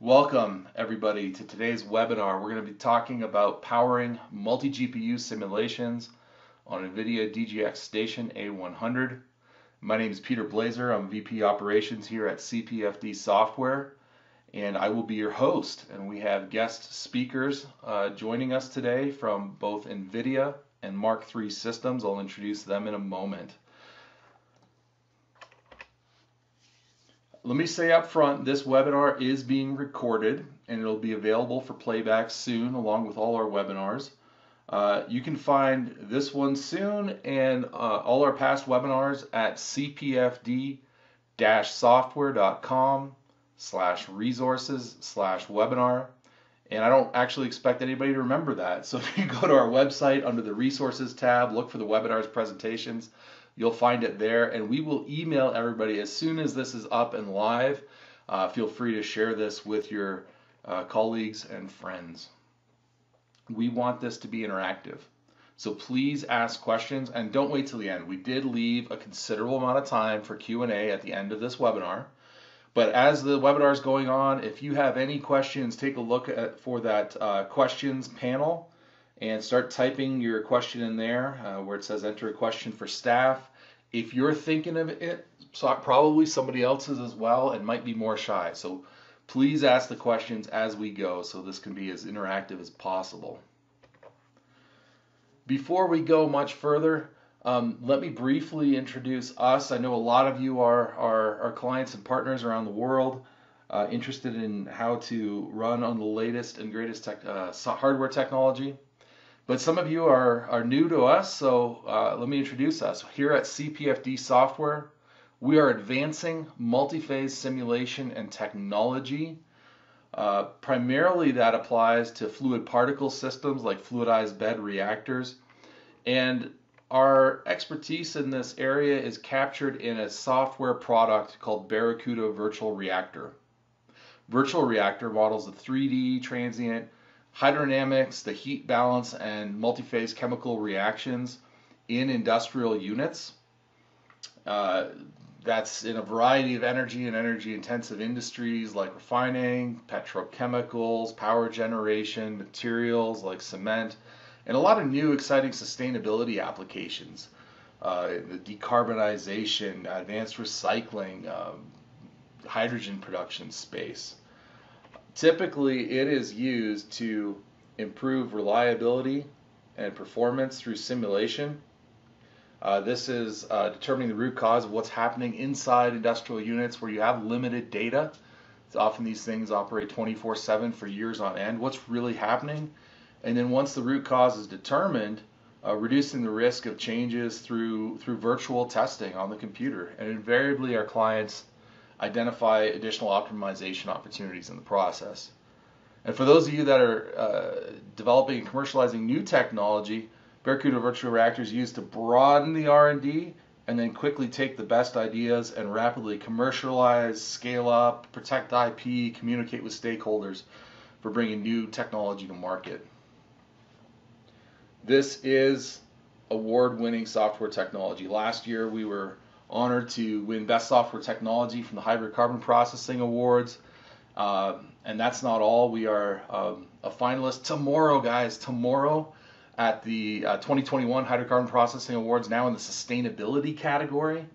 Welcome everybody to today's webinar. We're going to be talking about powering multi-GPU simulations on NVIDIA DGX Station A100. My name is Peter Blazer. I'm VP Operations here at CPFD Software, and I will be your host. And we have guest speakers joining us today from both NVIDIA and Mark III Systems. I'll introduce them in a moment. Let me say up front, this webinar is being recorded and it'll be available for playback soon along with all our webinars. You can find this one soon and all our past webinars at cpfd-software.com/resources/webinar. And I don't actually expect anybody to remember that. So if you go to our website under the resources tab, look for the webinars presentations, you'll find it there, and we will email everybody as soon as this is up and live. Feel free to share this with your colleagues and friends. We want this to be interactive, so please ask questions and don't wait till the end. We did leave a considerable amount of time for Q&A at the end of this webinar, but as the webinar is going on, if you have any questions, take a look for that questions panel and start typing your question in there where it says enter a question for staff. If you're thinking of it, probably somebody else is as well and might be more shy. So please ask the questions as we go so this can be as interactive as possible. Before we go much further, let me briefly introduce us. I know a lot of you are our clients and partners around the world interested in how to run on the latest and greatest hardware technology. But some of you are new to us, so let me introduce us. Here at CPFD Software, we are advancing multi-phase simulation and technology. Primarily that applies to fluid particle systems like fluidized bed reactors. And our expertise in this area is captured in a software product called Barracuda Virtual Reactor. Virtual Reactor models the 3D transient hydrodynamics, the heat balance, and multi-phase chemical reactions in industrial units. That's in a variety of energy and energy-intensive industries like refining, petrochemicals, power generation, materials like cement, and a lot of new exciting sustainability applications. The decarbonization, advanced recycling, hydrogen production space. Typically, it is used to improve reliability and performance through simulation. This is determining the root cause of what's happening inside industrial units where you have limited data. It's often these things operate 24/7 for years on end. What's really happening? And then once the root cause is determined, reducing the risk of changes through virtual testing on the computer. And invariably, our clients identify additional optimization opportunities in the process. And for those of you that are developing and commercializing new technology, Barracuda Virtual Reactor is used to broaden the R&D and then quickly take the best ideas and rapidly commercialize, scale up, protect IP, communicate with stakeholders for bringing new technology to market. This is award-winning software technology. Last year we were honored to win Best Software Technology from the Hybrid Carbon Processing Awards. And that's not all. We are a finalist tomorrow, guys, tomorrow at the 2021 Hydrocarbon Processing Awards, now in the sustainability category.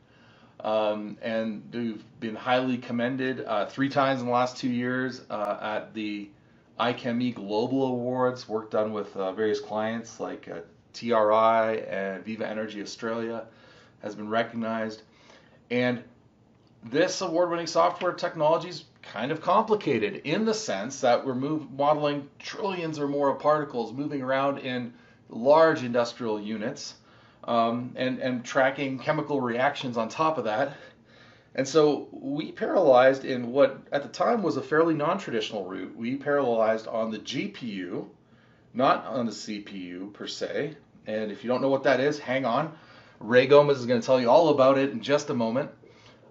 And we've been highly commended 3 times in the last 2 years at the iChemE Global Awards, work done with various clients like TRI and Viva Energy Australia has been recognized. And this award-winning software technology is kind of complicated in the sense that we're modeling trillions or more of particles moving around in large industrial units and tracking chemical reactions on top of that. And so we parallelized in what at the time was a fairly non-traditional route. We parallelized on the GPU, not on the CPU per se. And if you don't know what that is, hang on. Ray Gomez is going to tell you all about it in just a moment.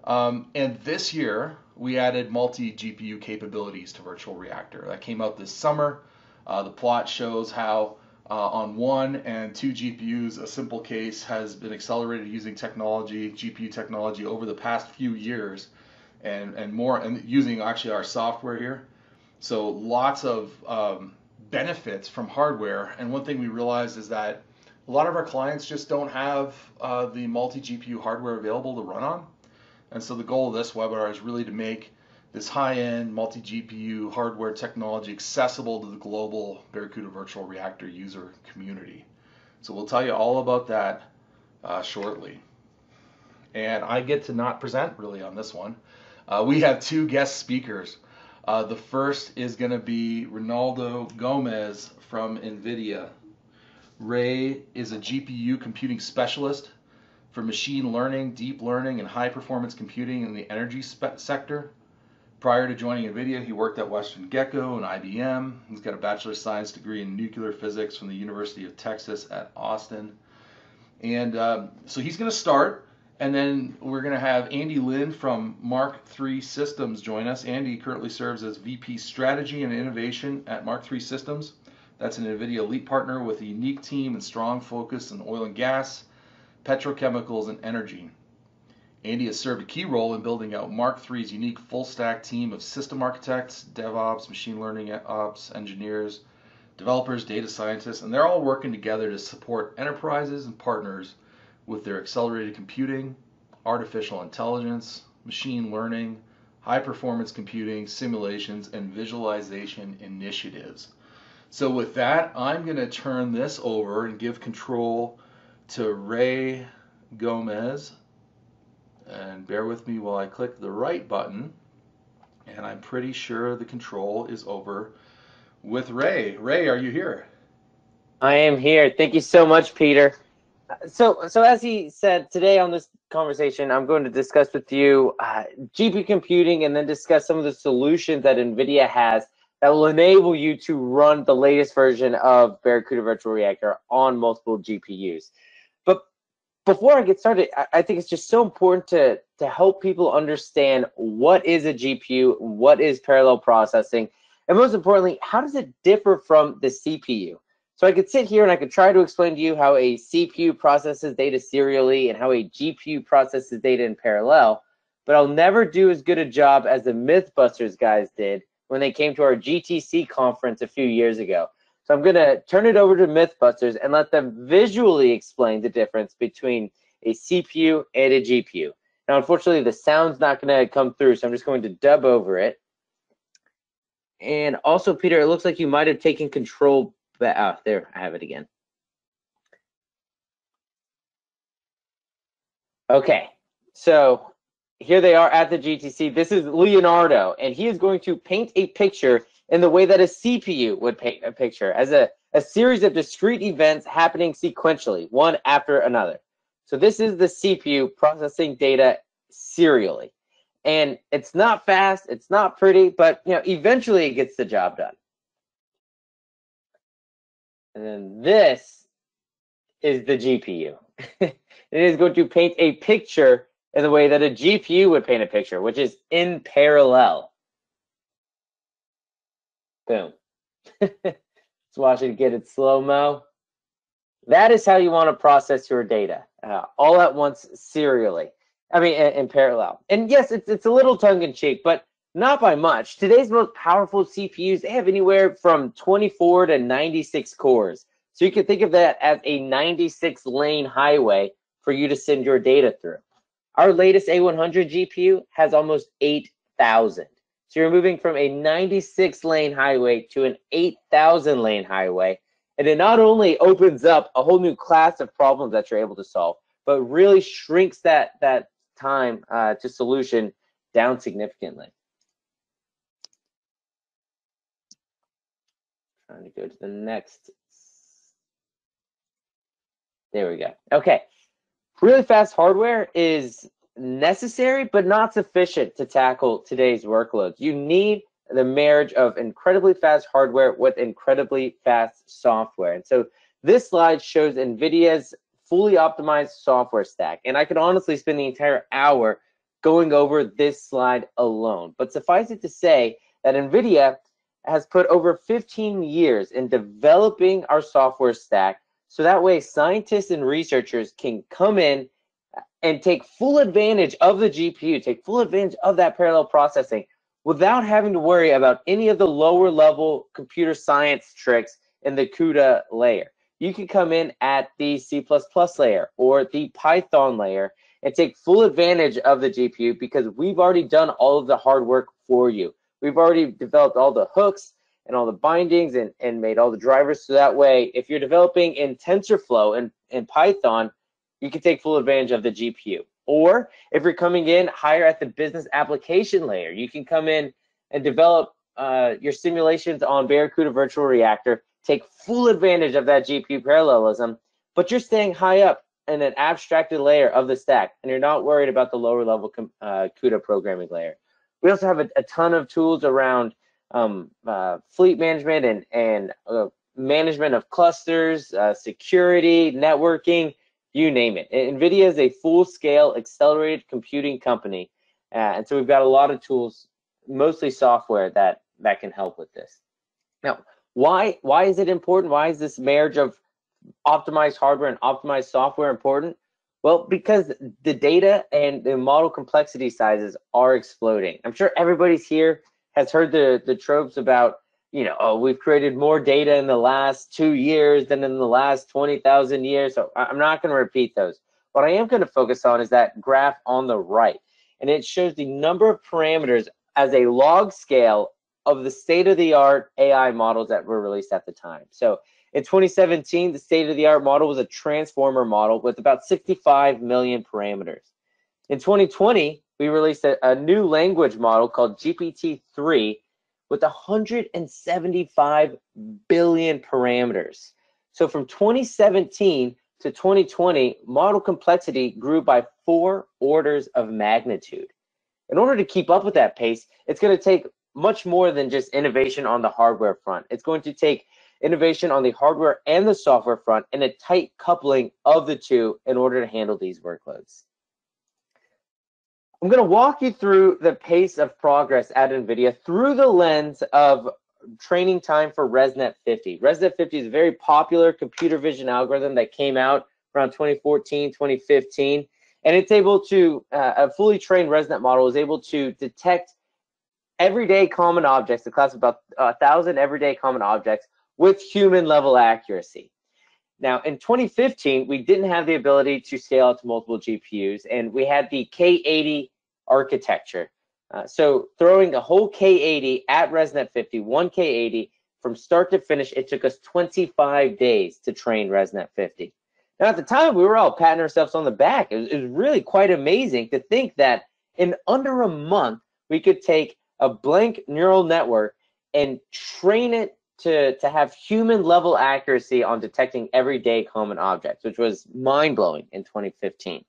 And this year, we added multi-GPU capabilities to Virtual Reactor. That came out this summer. The plot shows how on 1 and 2 GPUs, a simple case has been accelerated using technology, GPU technology, over the past few years, and using actually our software here. So lots of benefits from hardware. And one thing we realized is that a lot of our clients just don't have the multi-GPU hardware available to run on. And so the goal of this webinar is really to make this high-end multi-GPU hardware technology accessible to the global Barracuda Virtual Reactor user community. So we'll tell you all about that shortly. And I get to not present really on this one. We have two guest speakers. The first is going to be Ronaldo Gomez from NVIDIA. Ray is a GPU computing specialist for machine learning, deep learning, and high-performance computing in the energy sector. Prior to joining NVIDIA, he worked at Western Gecko and IBM. He's got a Bachelor of Science degree in nuclear physics from the University of Texas at Austin. And so he's going to start, and then we're going to have Andy Lin from Mark III Systems join us. Andy currently serves as VP Strategy and Innovation at Mark III Systems. That's an NVIDIA elite partner with a unique team and strong focus in oil and gas, petrochemicals, and energy. Andy has served a key role in building out Mark III's unique full-stack team of system architects, DevOps, machine learning ops, engineers, developers, data scientists, and they're all working together to support enterprises and partners with their accelerated computing, artificial intelligence, machine learning, high-performance computing, simulations, and visualization initiatives. So with that, I'm going to turn this over and give control to Ray Gomez. And bear with me while I click the right button. And I'm pretty sure the control is over with Ray. Ray, are you here? I am here. Thank you so much, Peter. So as he said, today on this conversation, I'm going to discuss with you GPU computing and then discuss some of the solutions that NVIDIA has that will enable you to run the latest version of Barracuda Virtual Reactor on multiple GPUs. But before I get started, I think it's just so important to help people understand what is a GPU, what is parallel processing, and most importantly, how does it differ from the CPU? So I could sit here and I could try to explain to you how a CPU processes data serially and how a GPU processes data in parallel, but I'll never do as good a job as the Mythbusters guys did when they came to our GTC conference a few years ago. So I'm going to turn it over to Mythbusters and let them visually explain the difference between a CPU and a GPU. Now, unfortunately, the sound's not going to come through, so I'm just going to dub over it. And also, Peter, it looks like you might have taken control. There, I have it again. Okay, so here they are at the GTC. This is Leonardo, and he is going to paint a picture in the way that a CPU would paint a picture, as a series of discrete events happening sequentially, one after another. So this is the CPU processing data serially. And it's not fast, it's not pretty, but eventually it gets the job done. And then this is the GPU. It is going to paint a picture in the way that a GPU would paint a picture, which is in parallel. Boom. Let's watch it get it slow-mo. That is how you want to process your data, all at once serially. I mean, in parallel. And yes, it's a little tongue-in-cheek, but not by much. Today's most powerful CPUs, they have anywhere from 24 to 96 cores. So you can think of that as a 96-lane highway for you to send your data through. Our latest A100 GPU has almost 8,000. So you're moving from a 96-lane highway to an 8,000-lane highway. And it not only opens up a whole new class of problems that you're able to solve, but really shrinks that time to solution down significantly. Trying to go to the next. There we go. Okay. Really fast hardware is necessary, but not sufficient to tackle today's workloads. You need the marriage of incredibly fast hardware with incredibly fast software. And so this slide shows NVIDIA's fully optimized software stack. And I could honestly spend the entire hour going over this slide alone. But suffice it to say that NVIDIA has put over 15 years in developing our software stack, so that way scientists and researchers can come in and take full advantage of the GPU, take full advantage of that parallel processing without having to worry about any of the lower level computer science tricks in the CUDA layer. You can come in at the C++ layer or the Python layer and take full advantage of the GPU because we've already done all of the hard work for you. We've already developed all the hooks and all the bindings and made all the drivers. So that way, if you're developing in TensorFlow and Python, you can take full advantage of the GPU. Or if you're coming in higher at the business application layer, you can come in and develop your simulations on Barracuda Virtual Reactor, take full advantage of that GPU parallelism, but you're staying high up in an abstracted layer of the stack, and you're not worried about the lower level CUDA programming layer. We also have a ton of tools around fleet management and management of clusters, security, networking, you name it. NVIDIA is a full-scale accelerated computing company, and so we've got a lot of tools, mostly software, that can help with this. Now, why is it important? Why is this marriage of optimized hardware and optimized software important? Well, because the data and the model complexity sizes are exploding. I'm sure everybody's here has heard the tropes about, oh, we've created more data in the last 2 years than in the last 20,000 years. So I'm not going to repeat those. What I am going to focus on is that graph on the right. And it shows the number of parameters as a log scale of the state-of-the-art AI models that were released at the time. So in 2017, the state-of-the-art model was a transformer model with about 65 million parameters. In 2020, we released a new language model called GPT-3 with 175 billion parameters. So from 2017 to 2020, model complexity grew by 4 orders of magnitude. In order to keep up with that pace, it's going to take much more than just innovation on the hardware front. It's going to take innovation on the hardware and the software front and a tight coupling of the two in order to handle these workloads. I'm going to walk you through the pace of progress at NVIDIA through the lens of training time for ResNet 50. ResNet 50 is a very popular computer vision algorithm that came out around 2014, 2015, and it's able to, a fully trained ResNet model is able to detect everyday common objects, a class of about 1,000 everyday common objects with human level accuracy. Now, in 2015, we didn't have the ability to scale out to multiple GPUs, and we had the K80 architecture. So throwing a whole K80 at ResNet 50, one K80, from start to finish, it took us 25 days to train ResNet 50. Now, at the time, we were all patting ourselves on the back. It was really quite amazing to think that in under a month, we could take a blank neural network and train it to have human level accuracy on detecting everyday common objects, which was mind-blowing in 2015.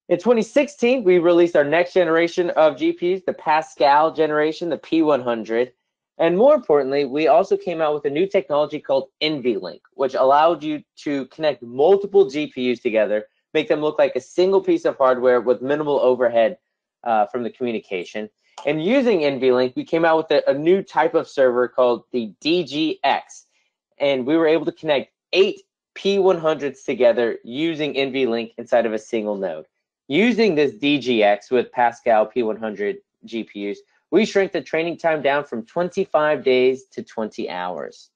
In 2016, we released our next generation of GPUs, the Pascal generation, the P100. And more importantly, we also came out with a new technology called NVLink, which allowed you to connect multiple GPUs together, make them look like a single piece of hardware with minimal overhead from the communication. And using NVLink, we came out with a new type of server called the DGX. And we were able to connect 8 P100s together using NVLink inside of a single node. Using this DGX with Pascal P100 GPUs, we shrank the training time down from 25 days to 20 hours.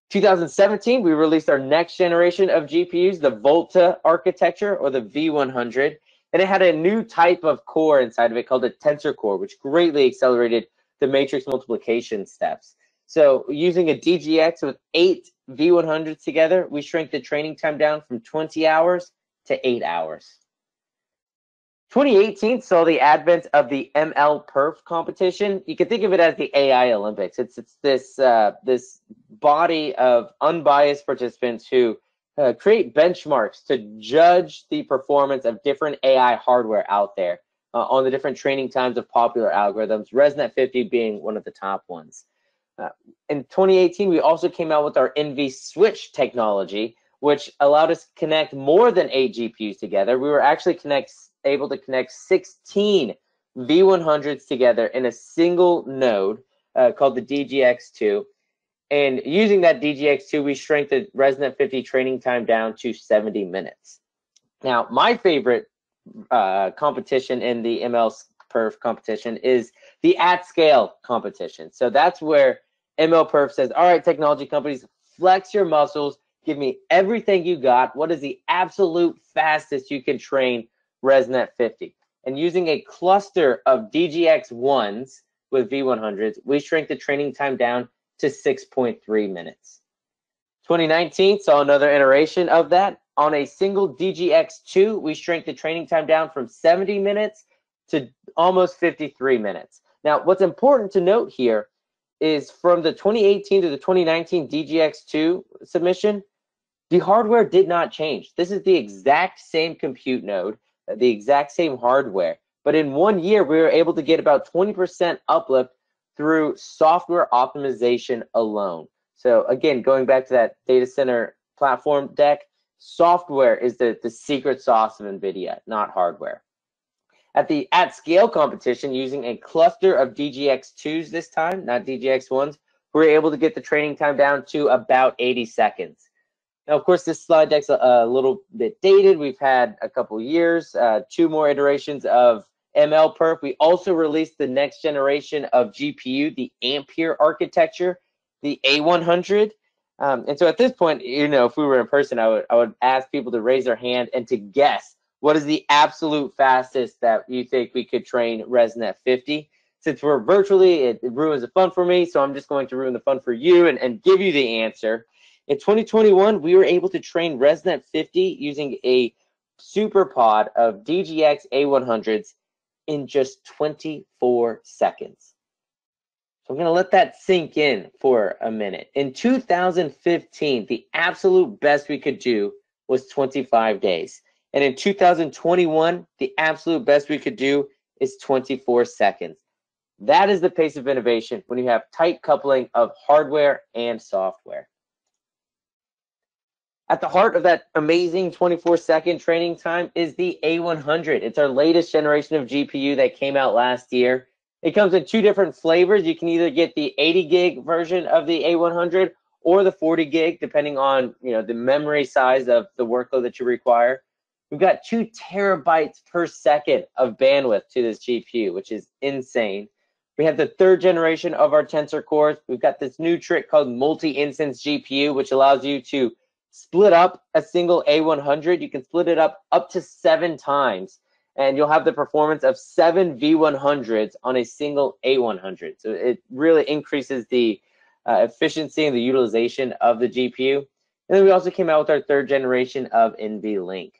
2017, we released our next generation of GPUs, the Volta architecture, or the V100. And it had a new type of core inside of it called a tensor core, which greatly accelerated the matrix multiplication steps. So using a DGX with 8 V100s together, we shrank the training time down from 20 hours to 8 hours. 2018 saw the advent of the MLPerf competition. You can think of it as the AI Olympics. It's this body of unbiased participants who create benchmarks to judge the performance of different AI hardware out there on the different training times of popular algorithms, ResNet 50 being one of the top ones. In 2018, we also came out with our NVSwitch technology, which allowed us to connect more than 8 GPUs together. We were actually able to connect 16 V100s together in a single node called the DGX2. And using that DGX2, we shrank the ResNet 50 training time down to 70 minutes. Now, my favorite competition in the ML perf competition is the at scale competition. So that's where MLPerf says, all right, technology companies, flex your muscles, give me everything you got. What is the absolute fastest you can train ResNet 50? And using a cluster of DGX 1s with V100s, we shrink the training time down to 6.3 minutes. 2019 saw another iteration of that. On a single DGX2, we shrank the training time down from 70 minutes to almost 53 minutes. Now, what's important to note here is from the 2018 to the 2019 DGX2 submission, the hardware did not change. This is the exact same compute node, the exact same hardware. But in 1 year, we were able to get about 20% uplift through software optimization alone. So again, going back to that data center platform deck, software is the secret sauce of NVIDIA, not hardware. At the at-scale competition, using a cluster of DGX2s this time, not DGX1s, we were able to get the training time down to about 80 seconds. Now, of course, this slide deck's a little bit dated. We've had a couple years, 2 more iterations of MLPerf. We also released the next generation of GPU, the Ampere architecture, the A100. And so at this point, you know, if we were in person, I would ask people to raise their hand and to guess what is the absolute fastest that you think we could train ResNet 50. Since we're virtually, it ruins the fun for me, so I'm just going to ruin the fun for you and give you the answer. In 2021, we were able to train ResNet 50 using a super pod of DGX A100s in just 24 seconds. So I'm going to let that sink in for a minute. In 2015, the absolute best we could do was 25 days. And in 2021, the absolute best we could do is 24 seconds. That is the pace of innovation when you have tight coupling of hardware and software. At the heart of that amazing 24-second training time is the A100. It's our latest generation of GPU that came out last year. It comes in 2 different flavors. You can either get the 80 gig version of the A100 or the 40 gig, depending on, you know, the memory size of the workload that you require. We've got 2 terabytes per second of bandwidth to this GPU, which is insane. We have the 3rd generation of our tensor cores. We've got this new trick called multi-instance GPU, which allows you to split up a single A100. You can split it up to 7 times, and you'll have the performance of 7 V100s on a single A100. So it really increases the efficiency and the utilization of the GPU. And then we also came out with our 3rd generation of NVLink.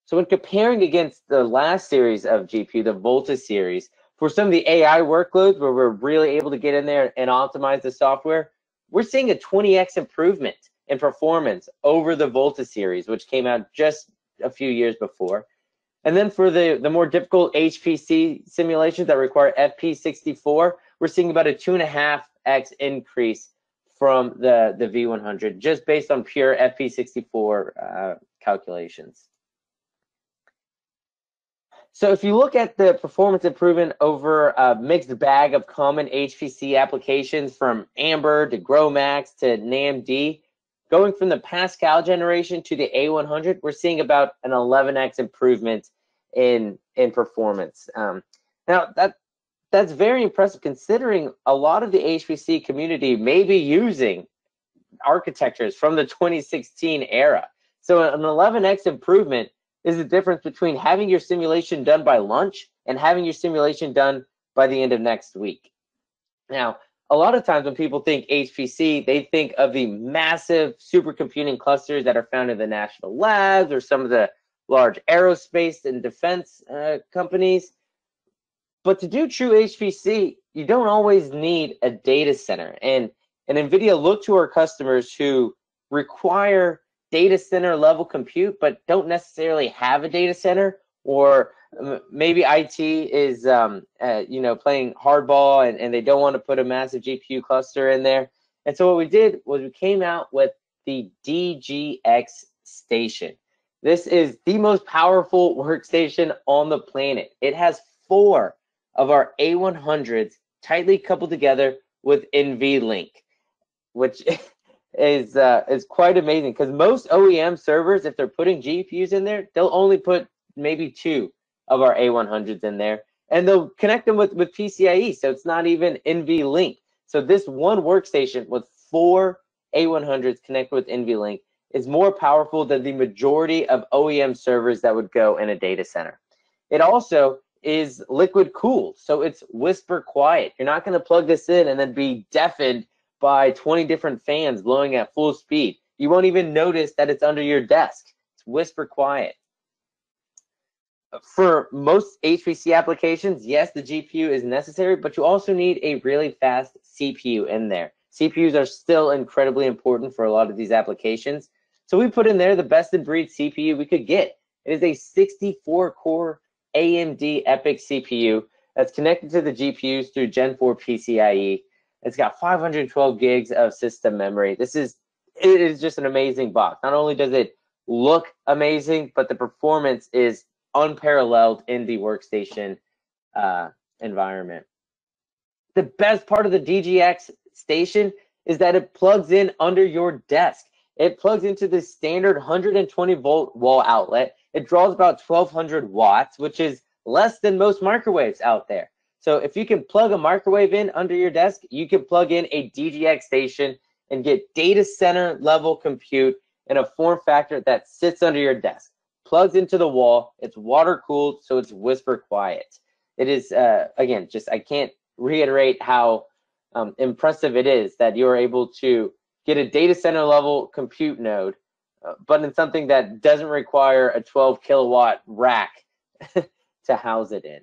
So when comparing against the last series of GPU, the Volta series, for some of the AI workloads where we're really able to get in there and optimize the software, we're seeing a 20x improvement in performance over the Volta series, which came out just a few years before. And then for the more difficult HPC simulations that require FP64, we're seeing about a 2.5x increase from the V100, just based on pure FP64 calculations. So if you look at the performance improvement over a mixed bag of common HPC applications from Amber to GROMAX to NAMD, going from the Pascal generation to the A100, we're seeing about an 11x improvement in performance. Now that's very impressive, considering a lot of the HPC community may be using architectures from the 2016 era. So an 11x improvement is the difference between having your simulation done by lunch and having your simulation done by the end of next week. Now, a lot of times when people think HPC, they think of the massive supercomputing clusters that are found in the national labs or some of the large aerospace and defense companies. But to do true HPC, you don't always need a data center. And NVIDIA looked to our customers who require data center level compute, but don't necessarily have a data center, or maybe IT is playing hardball and they don't want to put a massive GPU cluster in there. And so what we did was we came out with the DGX Station. This is the most powerful workstation on the planet. It has 4 of our A100s tightly coupled together with NVLink, which is quite amazing, because most OEM servers, if they're putting GPUs in there, they'll only put maybe 2 of our A100s in there. and they'll connect them with PCIe, so it's not even NVLink. So this one workstation with 4 A100s connected with NVLink is more powerful than the majority of OEM servers that would go in a data center. It also is liquid cooled, so it's whisper quiet. You're not going to plug this in and then be deafened by 20 different fans blowing at full speed. You won't even notice that it's under your desk. It's whisper quiet. For most HPC applications, yes, the GPU is necessary, but you also need a really fast CPU in there. CPUs are still incredibly important for a lot of these applications. So we put in there the best in breed CPU we could get. It is a 64-core AMD EPYC CPU that's connected to the GPUs through Gen 4 PCIe. It's got 512 gigs of system memory. It is just an amazing box. Not only does it look amazing, but the performance is unparalleled in the workstation environment. The best part of the DGX Station is that it plugs in under your desk. It plugs into the standard 120-volt wall outlet. It draws about 1,200 watts, which is less than most microwaves out there. So if you can plug a microwave in under your desk, you can plug in a DGX Station and get data center level compute in a form factor that sits under your desk. Plugs into the wall. It's water cooled, so it's whisper quiet. It is, again, just I can't reiterate how impressive it is that you're able to get a data center level compute node, but in something that doesn't require a 12 kilowatt rack to house it in.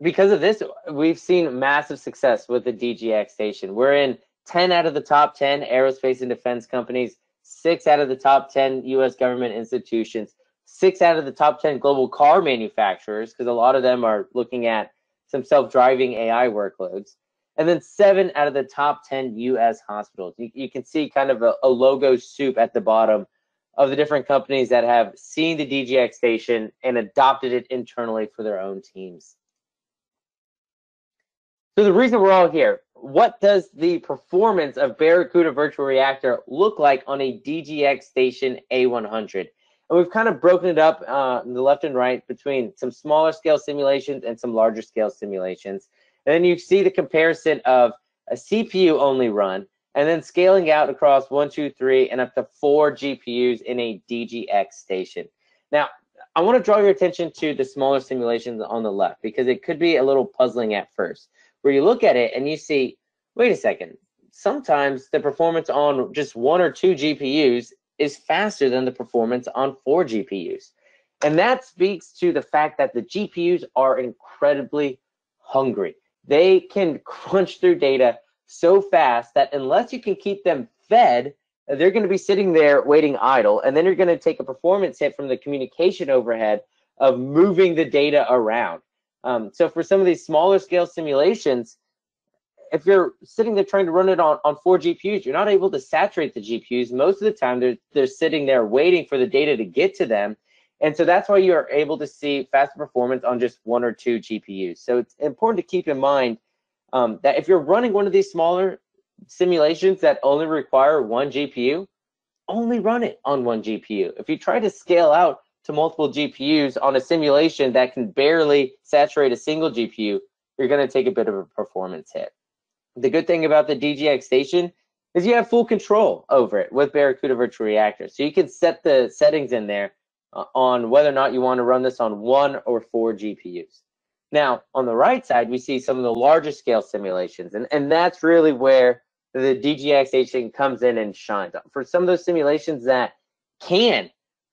Because of this, we've seen massive success with the DGX Station. We're in 10 out of the top 10 aerospace and defense companies, 6 out of the top 10 US government institutions, 6 out of the top 10 global car manufacturers, because a lot of them are looking at some self-driving AI workloads, and then 7 out of the top 10 US hospitals. You can see kind of a logo soup at the bottom of the different companies that have seen the DGX Station and adopted it internally for their own teams. So the reason we're all here, what does the performance of Barracuda Virtual Reactor look like on a DGX Station A100? And we've kind of broken it up in the left and right between some smaller scale simulations and some larger scale simulations. And then you see the comparison of a CPU only run and then scaling out across 1, 2, 3, and up to 4 GPUs in a DGX Station. Now, I want to draw your attention to the smaller simulations on the left because it could be a little puzzling at first, where you look at it and you see, wait a second, sometimes the performance on just 1 or 2 GPUs is faster than the performance on 4 GPUs. And that speaks to the fact that the GPUs are incredibly hungry. They can crunch through data so fast that unless you can keep them fed, they're going to be sitting there waiting idle, and then you're going to take a performance hit from the communication overhead of moving the data around. So for some of these smaller scale simulations, if you're sitting there trying to run it on 4 GPUs, you're not able to saturate the GPUs. Most of the time, they're sitting there waiting for the data to get to them. And so that's why you're able to see faster performance on just 1 or 2 GPUs. So it's important to keep in mind that if you're running one of these smaller simulations that only require 1 GPU, only run it on 1 GPU. If you try to scale out to multiple GPUs on a simulation that can barely saturate a single GPU, you're going to take a bit of a performance hit. The good thing about the DGX Station is you have full control over it with Barracuda Virtual Reactor. So you can set the settings in there on whether or not you want to run this on 1 or 4 GPUs. Now, on the right side, we see some of the larger scale simulations, and that's really where the DGX Station comes in and shines. For some of those simulations that can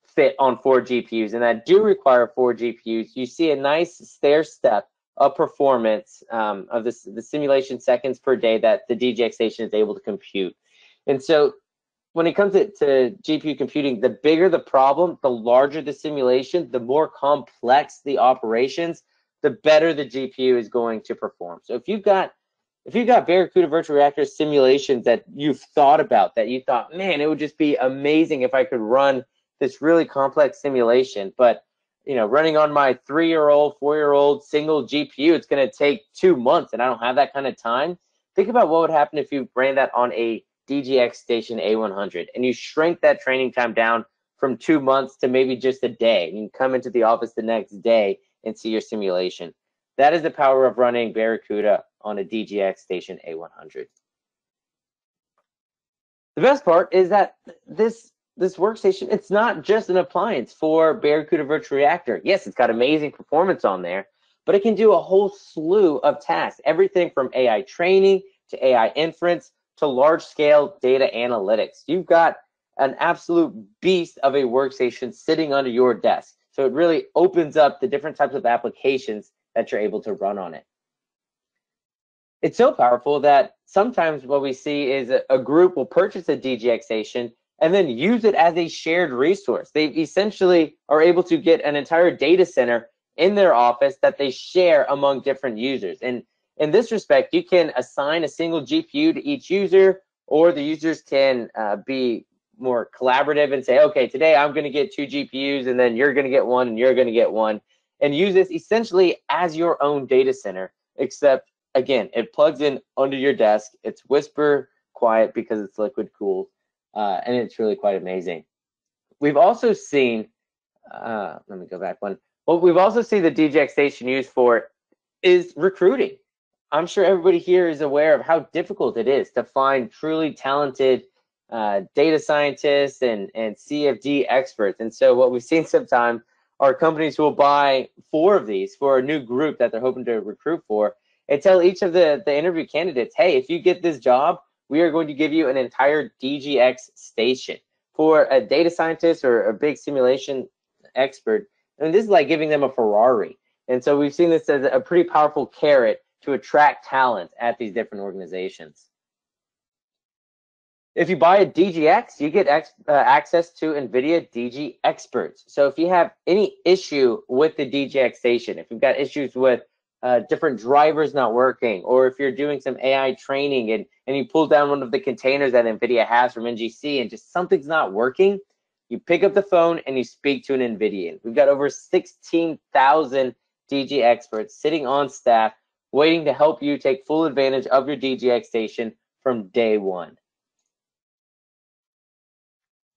fit on 4 GPUs and that do require 4 GPUs, you see a nice stair step of performance of the simulation seconds per day that the DGX Station is able to compute. And so when it comes to GPU computing, the bigger the problem, the larger the simulation, the more complex the operations, the better the GPU is going to perform. So if you've got Barracuda Virtual Reactor simulations that you've thought about, that you thought, man, it would just be amazing if I could run this really complex simulation, but running on my 3-year-old, 4-year-old single GPU, it's going to take 2 months, and I don't have that kind of time. Think about what would happen if you ran that on a DGX Station A100, and you shrink that training time down from 2 months to maybe just a day. You can come into the office the next day and see your simulation. That is the power of running Barracuda on a DGX Station A100. The best part is that this workstation, it's not just an appliance for Barracuda Virtual Reactor. Yes, it's got amazing performance on there, but it can do a whole slew of tasks, everything from AI training to AI inference to large-scale data analytics. You've got an absolute beast of a workstation sitting under your desk. So it really opens up the different types of applications that you're able to run on it. It's so powerful that sometimes what we see is a group will purchase a DGX station and then use it as a shared resource. They essentially are able to get an entire data center in their office that they share among different users. And in this respect, you can assign a single GPU to each user, or the users can be more collaborative and say, okay, today I'm going to get 2 GPUs, and then you're going to get one, and you're going to get one, and use this essentially as your own data center, except, again, it plugs in under your desk. It's whisper quiet because it's liquid cooled, and it's really quite amazing. We've also seen, let me go back one. What we've also seen the DGX Station used for is recruiting. I'm sure everybody here is aware of how difficult it is to find truly talented data scientists and CFD experts. And so what we've seen sometimes are companies who will buy 4 of these for a new group that they're hoping to recruit for, and tell each of the interview candidates, hey, if you get this job, we are going to give you an entire DGX station. For a data scientist or a big simulation expert, and this is like giving them a Ferrari. And so we've seen this as a pretty powerful carrot to attract talent at these different organizations. If you buy a DGX, you get access to NVIDIA DG experts. So if you have any issue with the DGX station, if you've got issues with different drivers not working, or if you're doing some AI training and you pull down one of the containers that NVIDIA has from NGC and just something's not working, you pick up the phone and you speak to an NVIDIAN. We've got over 16,000 DG experts sitting on staff waiting to help you take full advantage of your DGX station from day one.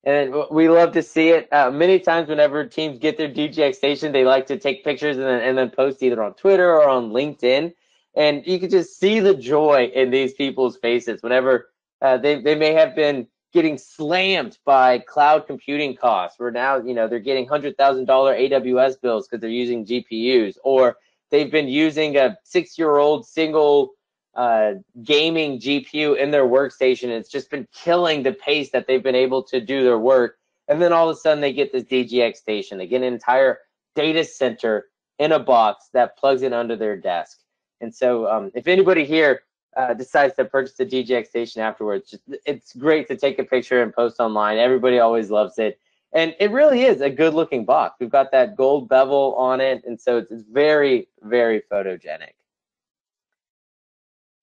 And we love to see it. Many times whenever teams get their DGX station, they like to take pictures and then post either on Twitter or on LinkedIn. And you can just see the joy in these people's faces whenever they may have been getting slammed by cloud computing costs, where now they're getting $100,000 AWS bills because they're using GPUs, or they've been using a 6-year-old single gaming GPU in their workstation. It's just been killing the pace that they've been able to do their work. And then all of a sudden they get this DGX station. They get an entire data center in a box that plugs in under their desk. And so if anybody here decides to purchase the DGX station afterwards, it's great to take a picture and post online. Everybody always loves it. And it really is a good looking box. We've got that gold bevel on it. And so it's very, very photogenic.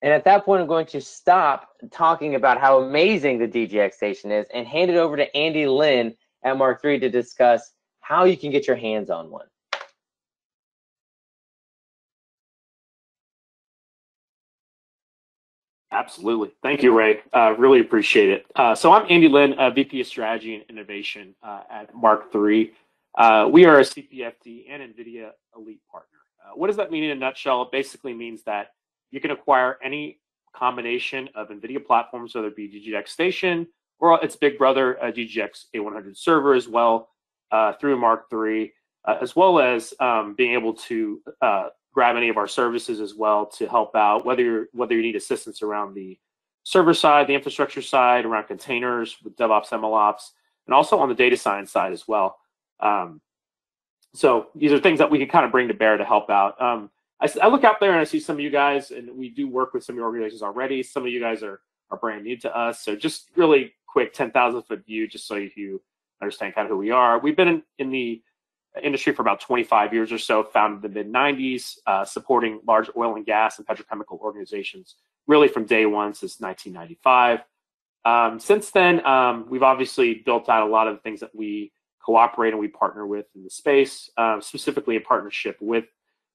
And at that point, I'm going to stop talking about how amazing the DGX station is and hand it over to Andy Lin at Mark III to discuss how you can get your hands on one. Absolutely. Thank you, Ray. Really appreciate it. So I'm Andy Lin, VP of Strategy and Innovation at Mark III. We are a CPFD and NVIDIA Elite partner. What does that mean in a nutshell? It basically means that you can acquire any combination of NVIDIA platforms, whether it be DGX Station or its big brother, DGX A100 server as well, through Mark III, as well as being able to grab any of our services as well to help out, whether you need assistance around the server side, the infrastructure side, around containers with DevOps, MLOps, and also on the data science side as well. So these are things that we can kind of bring to bear to help out. I look out there and I see some of you guys, and we do work with some of your organizations already. Some of you guys are brand new to us. So just really quick 10,000-foot view, just so you understand kind of who we are. We've been in the industry for about 25 years or so, founded in the mid-90s, supporting large oil and gas and petrochemical organizations, really from day one since 1995. Since then, we've obviously built out a lot of the things that we cooperate and we partner with in the space, specifically in partnership with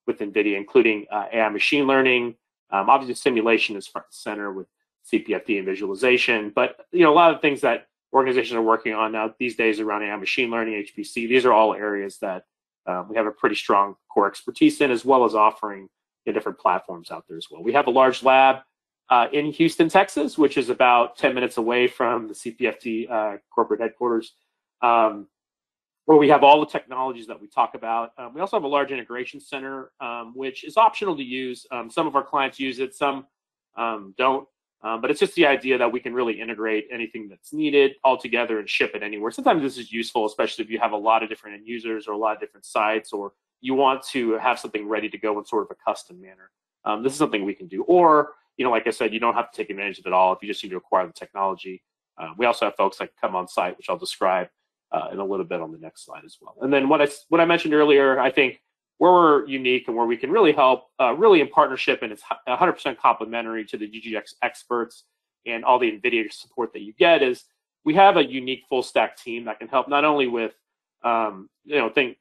NVIDIA, including AI machine learning. Obviously, simulation is front and center with CPFD and visualization. But a lot of things that organizations are working on now these days around AI machine learning, HPC, these are all areas that we have a pretty strong core expertise in, as well as offering different platforms out there as well. We have a large lab in Houston, Texas, which is about 10 minutes away from the CPFD corporate headquarters, where we have all the technologies that we talk about. We also have a large integration center, which is optional to use. Some of our clients use it, some don't. But it's just the idea that we can really integrate anything that's needed all together and ship it anywhere. Sometimes this is useful, especially if you have a lot of different end users or a lot of different sites, or you want to have something ready to go in sort of a custom manner. This is something we can do. Or, like I said, you don't have to take advantage of it all if you just need to acquire the technology. We also have folks that come on site, which I'll describe in a little bit on the next slide as well. And then what I mentioned earlier, I think where we're unique and where we can really help, really in partnership, and it's 100% complementary to the DGX experts and all the NVIDIA support that you get, is we have a unique full stack team that can help not only with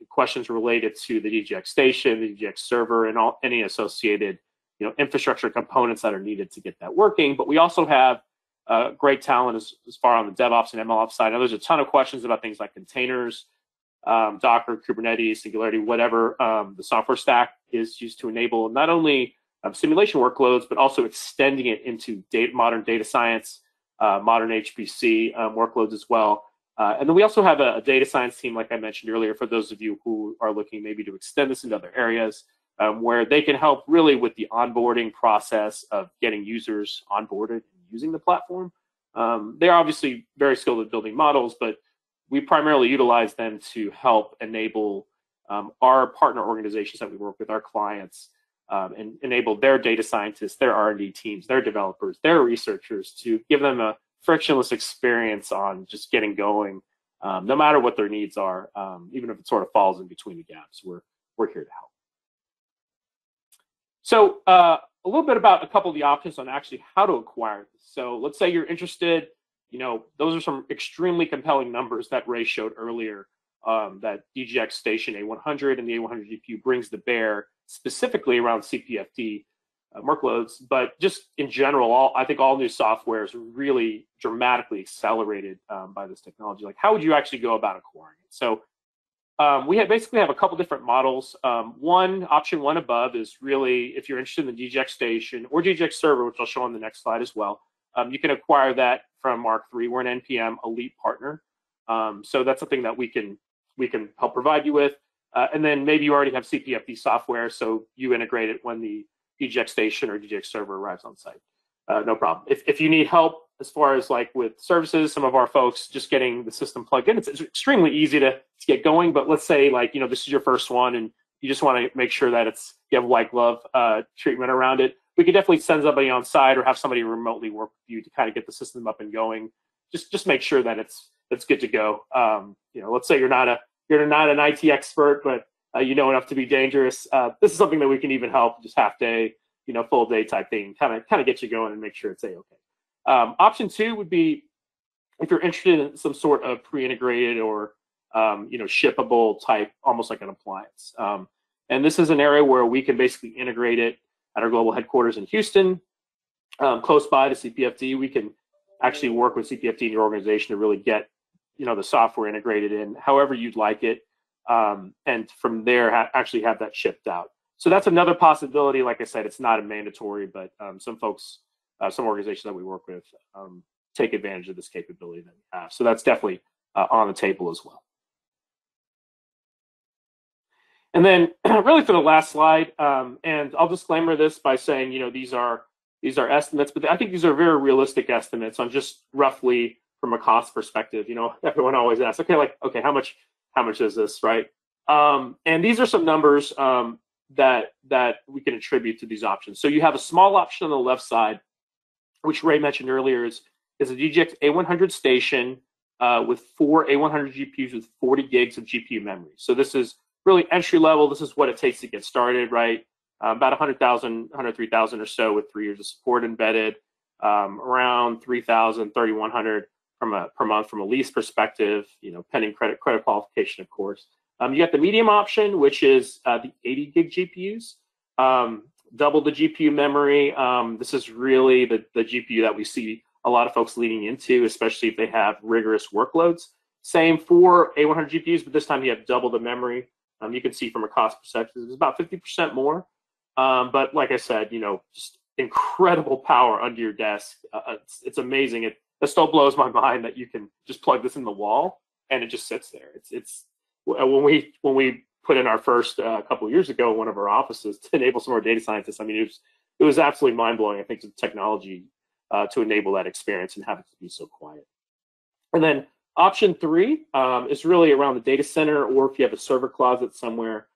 questions related to the DGX Station, the DGX server, and any associated infrastructure components that are needed to get that working, but we also have great talent as far on the DevOps and MLOps side. Now, there's a ton of questions about things like containers, Docker, Kubernetes, Singularity, whatever the software stack is used to enable not only simulation workloads, but also extending it into modern data science, modern HPC workloads as well. And then we also have a data science team, like I mentioned earlier, for those of you who are looking maybe to extend this into other areas, where they can help really with the onboarding process of getting users onboarded and using the platform. They're obviously very skilled at building models, but we primarily utilize them to help enable our partner organizations that we work with, our clients, and enable their data scientists, their R&D teams, their developers, their researchers, to give them a frictionless experience on just getting going, no matter what their needs are, even if it sort of falls in between the gaps. We're here to help. So a little bit about a couple of the options on actually how to acquire this. So let's say you're interested. Those are some extremely compelling numbers that Ray showed earlier, that DGX Station A100 and the A100 GPU brings to bear, specifically around CPFD workloads. But just in general, I think all new software is really dramatically accelerated by this technology. Like, how would you actually go about acquiring it? So we basically have a couple different models. Option one above is really, if you're interested in the DGX Station or DGX server, which I'll show on the next slide as well, you can acquire that from Mark III. We're an NPM elite partner. So that's something that we can help provide you with. And then maybe you already have CPFD software, so you integrate it when the DGX Station or DGX server arrives on site. No problem. If you need help as far as like with services, some of our folks just getting the system plugged in, it's extremely easy to get going. But let's say this is your first one and you just want to make sure that you have white glove treatment around it. We could definitely send somebody on site or have somebody remotely work with you to kind of get the system up and going. Just make sure that it's good to go. Let's say you're not an IT expert, but you know enough to be dangerous. This is something that we can even help, just half day, full day type thing, kind of get you going and make sure it's okay. Option two would be if you're interested in some sort of pre-integrated or shippable type, almost like an appliance. And this is an area where we can basically integrate it at our global headquarters in Houston, close by to CPFD. We can actually work with CPFD in your organization to really get the software integrated in however you'd like it, and from there actually have that shipped out. So that's another possibility. Like I said, it's not a mandatory, but some folks, some organizations that we work with take advantage of this capability that we have. So that's definitely on the table as well. And then really for the last slide, and I'll disclaimer this by saying, these are estimates, but I think these are very realistic estimates on just roughly from a cost perspective. Everyone always asks, okay, how much is this, right? And these are some numbers that we can attribute to these options. So you have a small option on the left side, which Ray mentioned earlier, is a DGX A100 station with 4 A100 GPUs with 40 gigs of GPU memory. So this is really entry level. This is what it takes to get started, right? About 100,000, 103,000 or so with 3 years of support embedded, around 3,000, 3,100 per month from a lease perspective, pending credit qualification, of course. You got the medium option, which is the 80 gig GPUs, double the GPU memory. This is really the GPU that we see a lot of folks leading into, especially if they have rigorous workloads. Same for A100 GPUs, but this time you have double the memory. You can see from a cost perspective, it's about 50% more. But like I said, just incredible power under your desk. It's amazing. It still blows my mind that you can just plug this in the wall and it just sits there. It's when we put in our first couple of years ago in one of our offices to enable some of our data scientists. I mean, it was absolutely mind blowing. I think the technology to enable that experience and have it to be so quiet. And then option 3 is really around the data center, or if you have a server closet somewhere.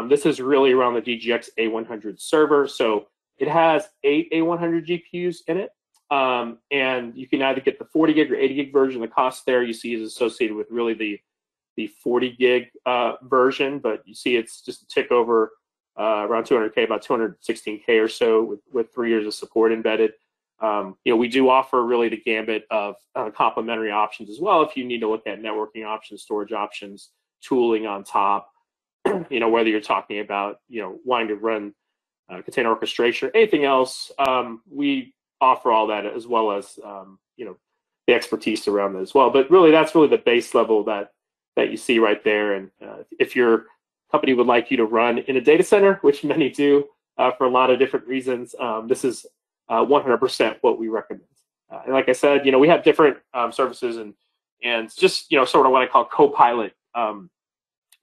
This is really around the DGX A100 server. So it has 8 A100 GPUs in it. And you can either get the 40 gig or 80 gig version. The cost there you see is associated with really the 40 gig version, but you see it's just a tick over around 200K, about 216K or so with 3 years of support embedded. We do offer really the gambit of complementary options as well if you need to look at networking options, storage options, tooling on top, whether you're talking about, wanting to run container orchestration or anything else, we offer all that as well as, the expertise around that as well. But really, that's really the base level that you see right there. And if your company would like you to run in a data center, which many do for a lot of different reasons, this is 100% what we recommend. And like I said, we have different services and just, sort of what I call co-pilot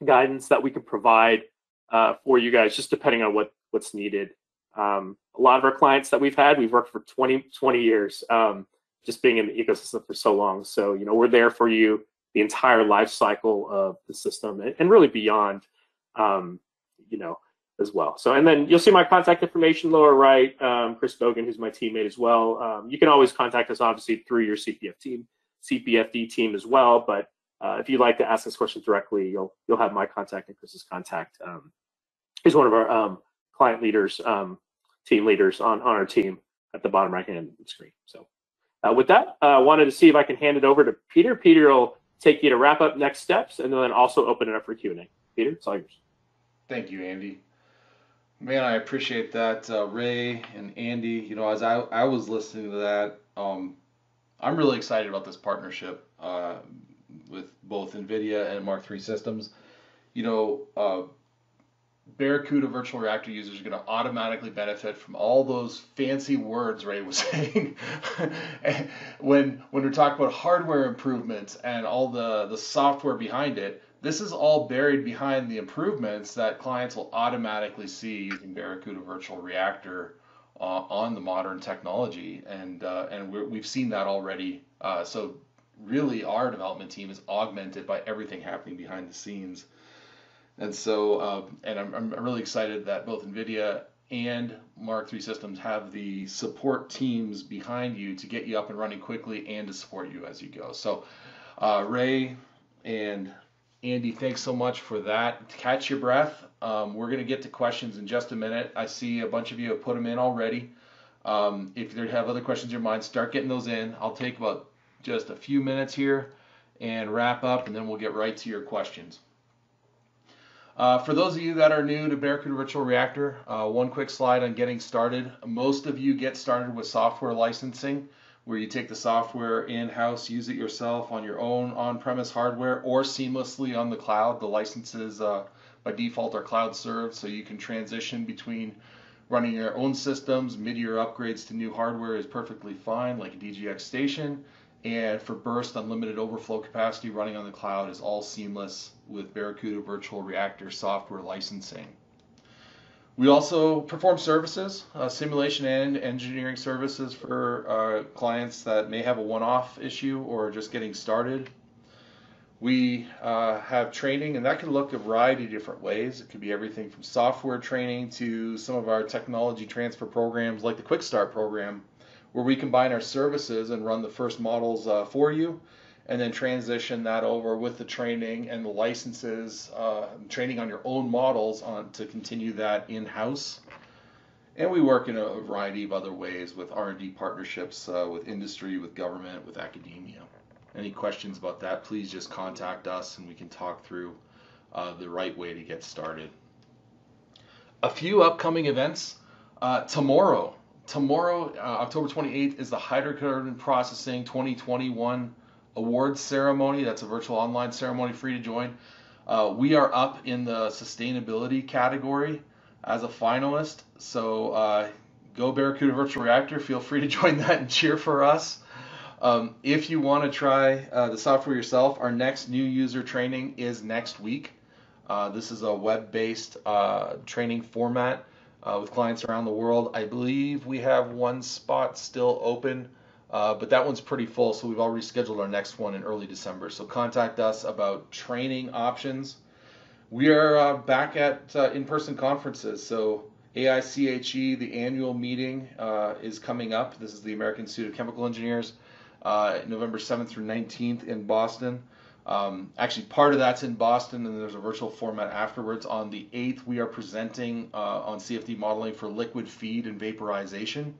guidance that we can provide for you guys, just depending on what's needed. A lot of our clients that we've worked for 20 years, just being in the ecosystem for so long. So, we're there for you the entire life cycle of the system and really beyond, as well. So, and then you'll see my contact information lower right, Chris Bogan, who's my teammate as well. You can always contact us, obviously, through your CPFD team as well. But if you'd like to ask us questions directly, you'll have my contact and Chris's contact. He's one of our client leaders, team leaders on our team at the bottom right-hand screen. So with that, I wanted to see if I can hand it over to Peter. Peter will take you to wrap up next steps and then also open it up for Q&A. Peter, it's all yours. Thank you, Andy. Man, I appreciate that, Ray and Andy. As I was listening to that, I'm really excited about this partnership with both NVIDIA and Mark III systems. Barracuda Virtual Reactor users are going to automatically benefit from all those fancy words Ray was saying. when we're talking about hardware improvements and all the software behind it, this is all buried behind the improvements that clients will automatically see using Barracuda Virtual Reactor on the modern technology, and we've seen that already. So really, our development team is augmented by everything happening behind the scenes. And so, and I'm really excited that both NVIDIA and Mark III systems have the support teams behind you to get you up and running quickly and to support you as you go. So, Ray and Andy, thanks so much for that. Catch your breath. We're going to get to questions in just a minute. I see a bunch of you have put them in already. If you have other questions in your mind, start getting those in. I'll take about just a few minutes here and wrap up, and then we'll get right to your questions. For those of you that are new to Barracuda Virtual Reactor, one quick slide on getting started. Most of you get started with software licensing, where you take the software in-house, use it yourself on your own on-premise hardware or seamlessly on the cloud. The licenses by default are cloud served, so you can transition between running your own systems. Mid-year upgrades to new hardware is perfectly fine, like a DGX Station. And for burst unlimited overflow capacity, running on the cloud is all seamless with Barracuda Virtual Reactor software licensing. We also perform services, simulation and engineering services for clients that may have a one-off issue or just getting started. We have training, and that can look a variety of different ways. It could be everything from software training to some of our technology transfer programs like the Quick Start program, where we combine our services and run the first models for you, and then transition that over with the training and the licenses, training on your own models to continue that in-house. And we work in a variety of other ways with R&D partnerships with industry, with government, with academia. Any questions about that, please just contact us and we can talk through the right way to get started. A few upcoming events. Tomorrow, October 28th, is the Hydrocarbon Processing 2021 Awards ceremony. That's a virtual online ceremony, free to join. We are up in the sustainability category as a finalist. So go Barracuda Virtual Reactor. Feel free to join that and cheer for us. If you want to try the software yourself, our next new user training is next week. This is a web-based training format with clients around the world. I believe we have one spot still open, but that one's pretty full, so we've already scheduled our next one in early December. So contact us about training options. We are back at in-person conferences, so AICHE, the annual meeting, is coming up. This is the American Institute of Chemical Engineers, November 7th through 19th in Boston. Actually, part of that's in Boston, and there's a virtual format afterwards. On the 8th, we are presenting on CFD modeling for liquid feed and vaporization.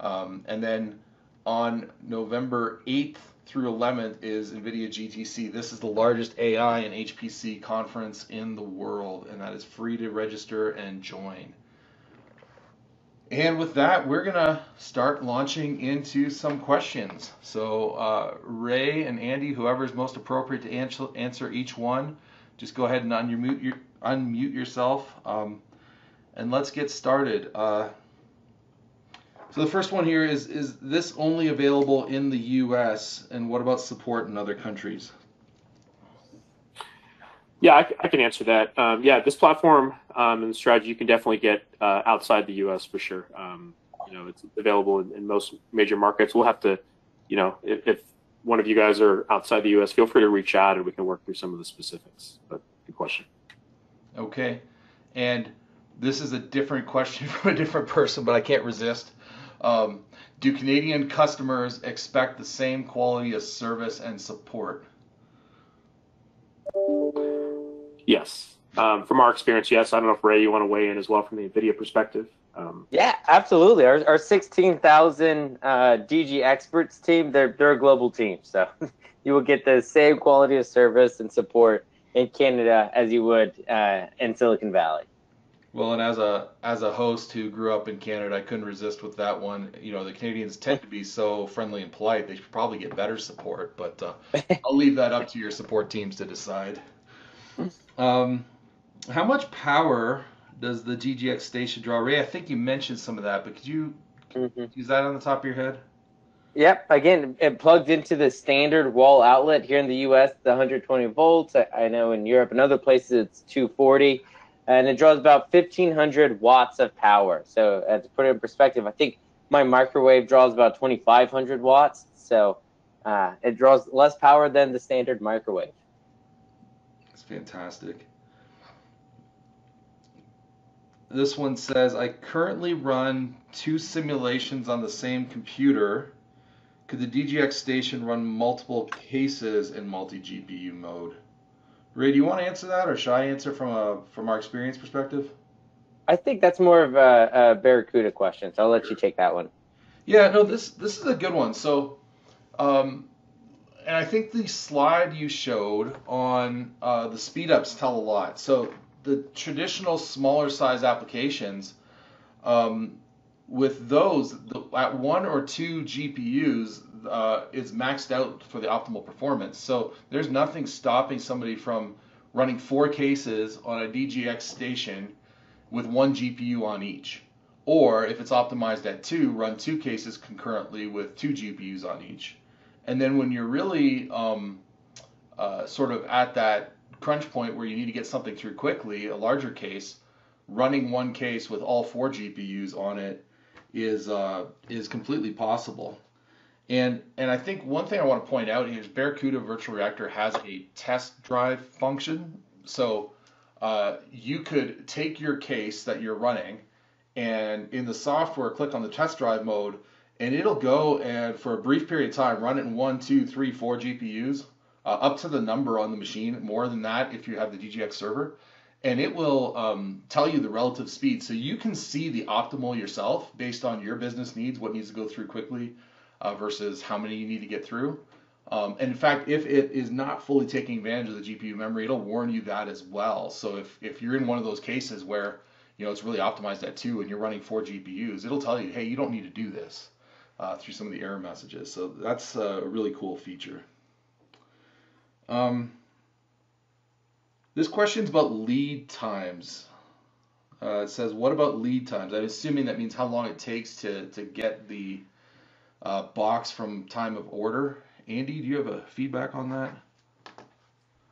And then on November 8th through 11th is NVIDIA GTC. This is the largest AI and HPC conference in the world, and that is free to register and join. And with that, we're going to start launching into some questions. So Ray and Andy, whoever is most appropriate to answer each one, just go ahead and unmute yourself, and let's get started. So the first one here is this only available in the US, and what about support in other countries? Yeah, I can answer that. Yeah, this platform and strategy you can definitely get outside the US for sure. It's available in most major markets. We'll have to, if one of you guys are outside the US, feel free to reach out and we can work through some of the specifics. But good question. Okay, and this is a different question from a different person, but I can't resist. Do Canadian customers expect the same quality of service and support? Yes. From our experience, yes. I don't know if Ray, you want to weigh in as well from the NVIDIA perspective. Yeah, absolutely. Our 16,000 DG experts team, they're a global team. So you will get the same quality of service and support in Canada as you would in Silicon Valley. Well, and as a host who grew up in Canada, I couldn't resist with that one. The Canadians tend to be so friendly and polite. They should probably get better support, but I'll leave that up to your support teams to decide. How much power does the DGX Station draw? Ray, I think you mentioned some of that, but could you use that on the top of your head? Yep. Again, it plugs into the standard wall outlet here in the US, the 120 volts. I know in Europe and other places it's 240. And it draws about 1,500 watts of power. So to put it in perspective, I think my microwave draws about 2,500 watts. So it draws less power than the standard microwave. That's fantastic. This one says, I currently run 2 simulations on the same computer. Could the DGX Station run multiple cases in multi-GPU mode? Ray, do you want to answer that, or should I answer from our experience perspective? I think that's more of a Barracuda question, so I'll let you take that one. Yeah, no, this is a good one. So, and I think the slide you showed on the speed ups tell a lot. So the traditional smaller size applications, with those at 1 or 2 GPUs, is maxed out for the optimal performance. So there's nothing stopping somebody from running 4 cases on a DGX Station with 1 GPU on each. Or if it's optimized at 2, run 2 cases concurrently with 2 GPUs on each. And then when you're really sort of at that crunch point where you need to get something through quickly, a larger case, running 1 case with all 4 GPUs on it is completely possible. And I think one thing I want to point out is Barracuda Virtual Reactor has a test drive function. So you could take your case that you're running and in the software click on the test drive mode, and it'll go and for a brief period of time run it in 1, 2, 3, 4 GPUs up to the number on the machine, more than that if you have the DGX server. And it will tell you the relative speed. So you can see the optimal yourself based on your business needs, what needs to go through quickly versus how many you need to get through. And in fact, if it is not fully taking advantage of the GPU memory, it'll warn you that as well. So if you're in one of those cases where it's really optimized at 2 and you're running 4 GPUs, it'll tell you, hey, you don't need to do this through some of the error messages. So that's a really cool feature. This question's about lead times. It says, what about lead times? I'm assuming that means how long it takes to get the box from time of order. Andy, do you have a feedback on that?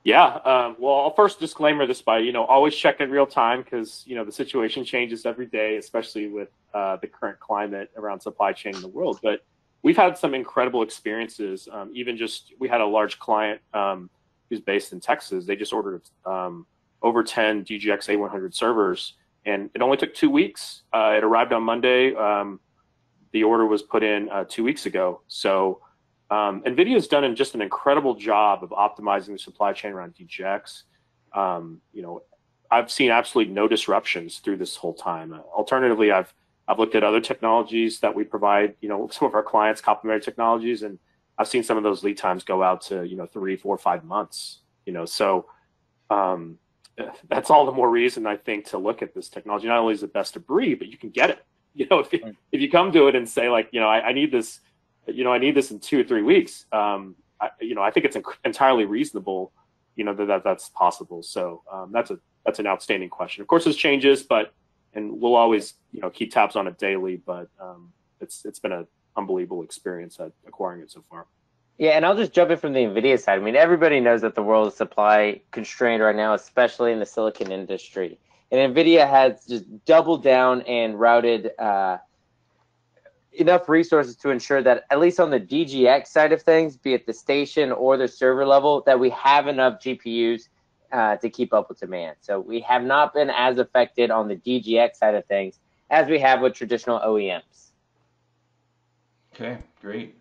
Yeah. Well, I'll first disclaimer this by, always check in real time because, the situation changes every day, especially with the current climate around supply chain in the world. But we've had some incredible experiences. We had a large client who's based in Texas. They just ordered over 10 DGX A100 servers, and it only took 2 weeks. It arrived on Monday. The order was put in 2 weeks ago. So NVIDIA has done just an incredible job of optimizing the supply chain around DGX. I've seen absolutely no disruptions through this whole time. Alternatively, I've looked at other technologies that we provide, some of our clients, complementary technologies, and I've seen some of those lead times go out to, 3, 4, 5 months, So that's all the more reason, I think, to look at this technology. Not only is it best of breed, but you can get it. If you come to it and say, like, I need this, I need this in 2 or 3 weeks. I think it's entirely reasonable, that's possible. So that's an outstanding question. Of course, this changes, and we'll always, keep tabs on it daily. But it's been an unbelievable experience at acquiring it so far. Yeah, and I'll just jump in from the NVIDIA side. I mean, everybody knows that the world is supply constrained right now, especially in the silicon industry. And NVIDIA has just doubled down and routed enough resources to ensure that, at least on the DGX side of things, be it the station or the server level, that we have enough GPUs to keep up with demand. So we have not been as affected on the DGX side of things as we have with traditional OEMs. Okay, great.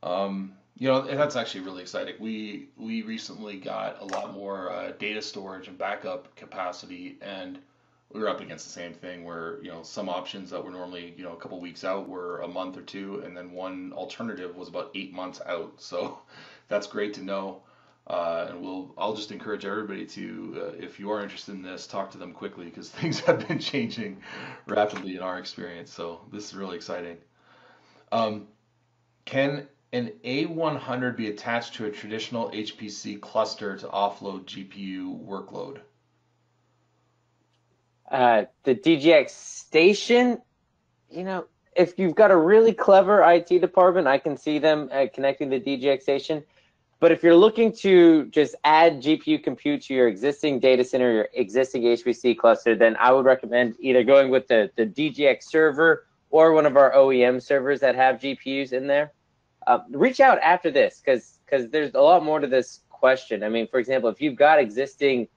That's actually really exciting. We recently got a lot more data storage and backup capacity, and we were up against the same thing where, some options that were normally, a couple weeks out were a month or two, and then one alternative was about 8 months out. So that's great to know. And I'll just encourage everybody to, if you are interested in this, talk to them quickly because things have been changing rapidly in our experience. So this is really exciting. Can an A100 be attached to a traditional HPC cluster to offload GPU workload? The DGX Station, if you've got a really clever IT department, I can see them connecting the DGX Station. But if you're looking to just add GPU compute to your existing data center, your existing HPC cluster, then I would recommend either going with the DGX server or one of our OEM servers that have GPUs in there. Reach out after this because there's a lot more to this question. I mean, for example, if you've got existing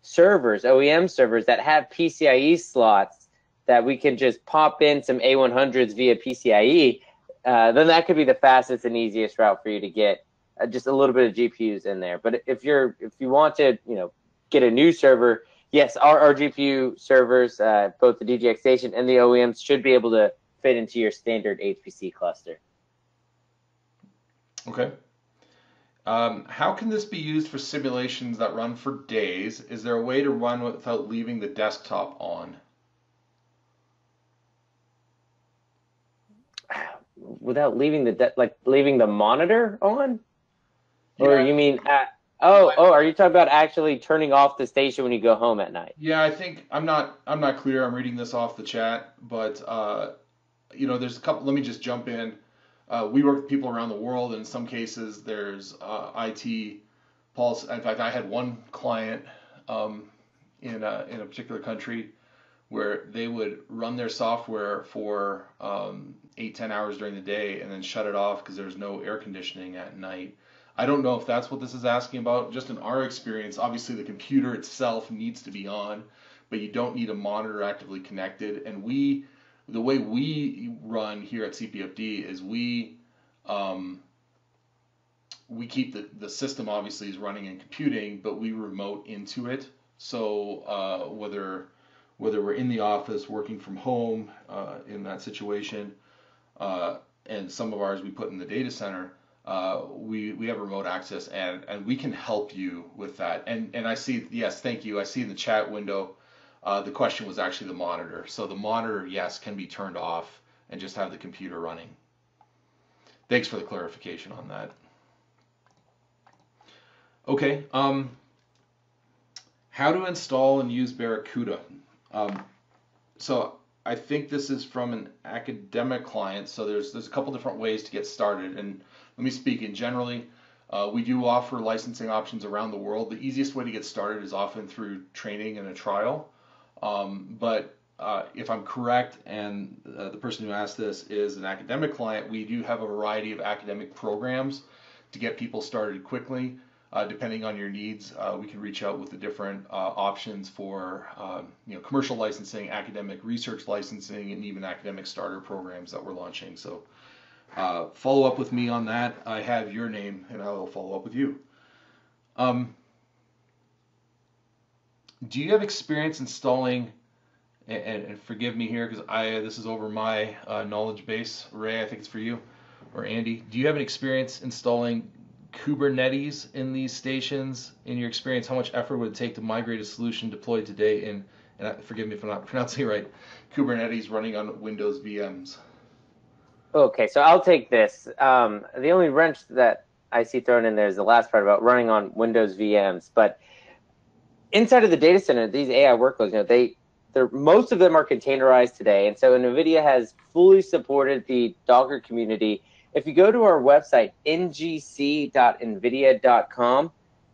servers, OEM servers that have PCIe slots that we can just pop in some A100s via PCIe, then that could be the fastest and easiest route for you to get just a little bit of GPUs in there. But if you want to, get a new server, yes, our GPU servers, both the DGX Station and the OEMs, should be able to fit into your standard HPC cluster. Okay. How can this be used for simulations that run for days? Is there a way to run without leaving the desktop on? Without leaving leaving the monitor on? Yeah. Or you mean are you talking about actually turning off the station when you go home at night? Yeah, I think I'm not clear. I'm reading this off the chat, but there's a couple. Let me just jump in. We work with people around the world, and in some cases, there's IT policy. In fact, I had one client in a particular country where they would run their software for 8-10 hours during the day and then shut it off because there's no air conditioning at night. I don't know if that's what this is asking about. Just in our experience, obviously the computer itself needs to be on, but you don't need a monitor actively connected. And the way we run here at CPFD is we keep the system obviously is running and computing, but we remote into it. So whether we're in the office, working from home in that situation, and some of ours we put in the data center, we have remote access and we can help you with that. And I see, yes, thank you. I see in the chat window, the question was actually the monitor. So the monitor, yes, can be turned off and just have the computer running. Thanks for the clarification on that. Okay. How to install and use Barracuda. So I think this is from an academic client. So there's a couple different ways to get started. And let me speak in generally. We do offer licensing options around the world. The easiest way to get started is often through training and a trial. But if I'm correct, and the person who asked this is an academic client, we do have a variety of academic programs to get people started quickly. Depending on your needs, we can reach out with the different options for commercial licensing, academic research licensing, and even academic starter programs that we're launching. So follow up with me on that. I have your name, and I will follow up with you. Do you have experience installing? And forgive me here because this is over my knowledge base. Ray, I think it's for you, or Andy. Do you have an experience installing Kubernetes in these stations? In your experience, how much effort would it take to migrate a solution deployed today in, and forgive me if I'm not pronouncing it right, Kubernetes running on Windows VMs? Okay, so I'll take this. The only wrench that I see thrown in there is the last part about running on Windows VMs. But inside of the data center, these AI workloads, most of them are containerized today. And so NVIDIA has fully supported the Docker community. If you go to our website, ngc.nvidia.com,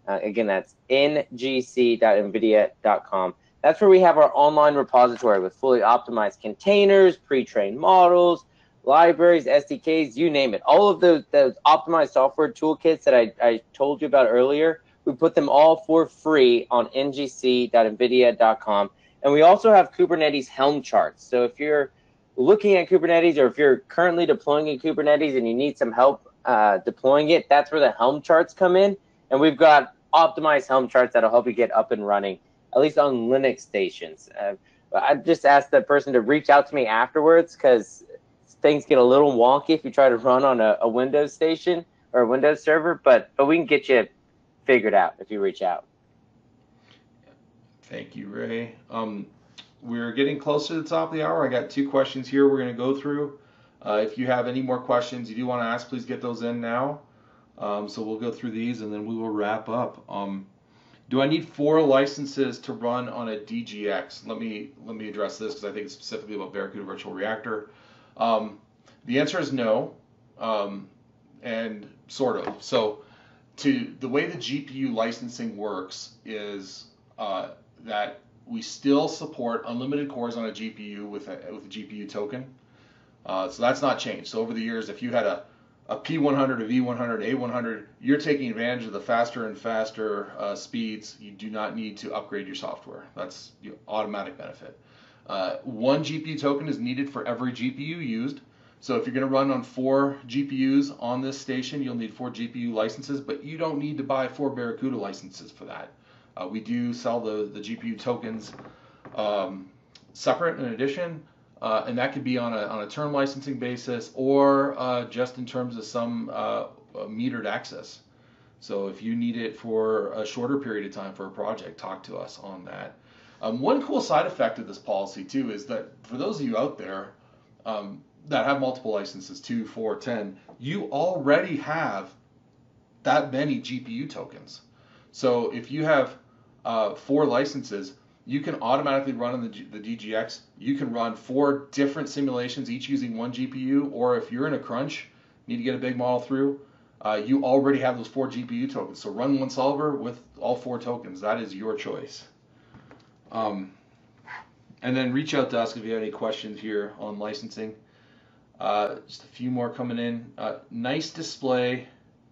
again, that's ngc.nvidia.com. That's where we have our online repository with fully optimized containers, pre-trained models, libraries, SDKs, you name it. All of those optimized software toolkits that I told you about earlier, we put them all for free on ngc.nvidia.com. And we also have Kubernetes Helm charts. So if you're looking at Kubernetes, or if you're currently deploying in Kubernetes and you need some help deploying it, that's where the Helm charts come in. And we've got optimized Helm charts that'll help you get up and running, at least on Linux stations. I just asked the person to reach out to me afterwards because things get a little wonky if you try to run on a Windows station or a Windows server, but we can get you figured out if you reach out. Thank you, Ray. We're getting close to the top of the hour. I got 2 questions here we're going to go through. If you have any more questions you do want to ask, please get those in now. So we'll go through these and then we will wrap up. Do I need 4 licenses to run on a DGX? Let me address this because I think it's specifically about Barracuda Virtual Reactor. The answer is no, and sort of. So the way the GPU licensing works is that we still support unlimited cores on a GPU with a GPU token. So that's not changed. So over the years, if you had a P100, a V100, A100, you're taking advantage of the faster and faster speeds. You do not need to upgrade your software. That's the automatic benefit. 1 GPU token is needed for every GPU used. So if you're going to run on 4 GPUs on this station, you'll need 4 GPU licenses, but you don't need to buy 4 Barracuda licenses for that. We do sell the GPU tokens separate in addition, and that could be on a term licensing basis or just in terms of some metered access. So if you need it for a shorter period of time for a project, talk to us on that. One cool side effect of this policy too is that for those of you out there that have multiple licenses, 2, 4, 10, you already have that many GPU tokens. So if you have 4 licenses, you can automatically run on the DGX. You can run 4 different simulations, each using 1 GPU, or if you're in a crunch, need to get a big model through, you already have those 4 GPU tokens. So run one solver with all 4 tokens. That is your choice. And then reach out to us if you have any questions here on licensing. Just a few more coming in. Nice display,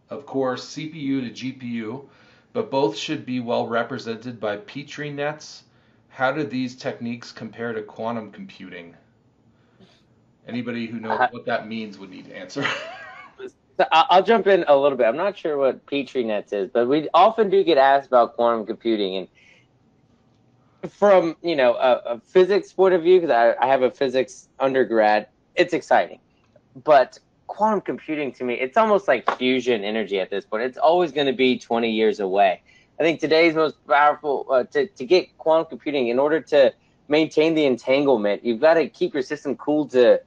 of course, CPU to GPU, but both should be well represented by Petri nets. How do these techniques compare to quantum computing? Anybody who knows what that means would need to answer. So I'll jump in a little bit. I'm not sure what Petri nets is, but we often do get asked about quantum computing. And from a physics point of view, because I have a physics undergrad, it's exciting. But quantum computing, to me, it's almost like fusion energy at this point. It's always going to be 20 years away. I think today's most powerful, to get quantum computing, in order to maintain the entanglement, you've got to keep your system cooled to